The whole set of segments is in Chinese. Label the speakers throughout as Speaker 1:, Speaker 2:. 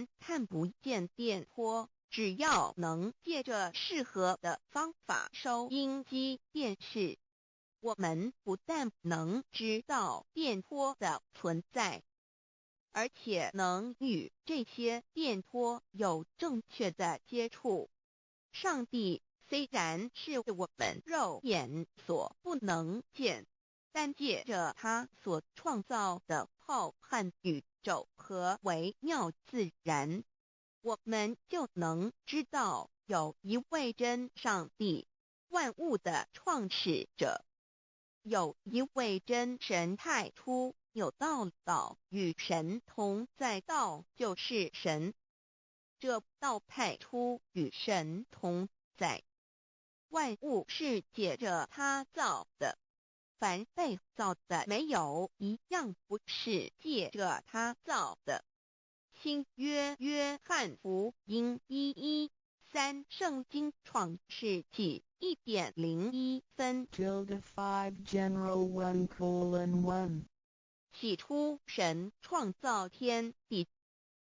Speaker 1: 们看不见电波，只要能借着适合的方法收音机电视，我们不但能知道电波的存在，而且能与这些电波有正确的接触。上帝虽然是我们肉眼所不能见，但借着他所创造的浩瀚宇宙和微妙自然，我们就能知道有一位真上帝，万物的创始者，有一位真神太初有道与神同在，道就是神，这道太初与神同在。万物是借着他造的，凡被造的没有一样不是借着他造的。新约翰福音1:13，圣经创世纪1.01分
Speaker 2: 5 General 1:1
Speaker 1: 起初神创造天地，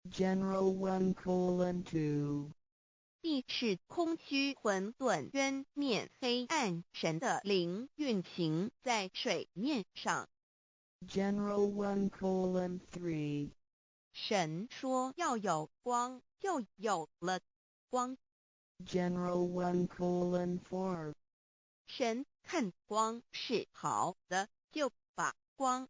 Speaker 2: General 1:2
Speaker 1: 地是空虚混沌渊面黑暗，神的灵运行在水面上。
Speaker 2: General 1:3
Speaker 1: 神说要有光，就有了光。
Speaker 2: General 1:4
Speaker 1: 神看光是好的，就把光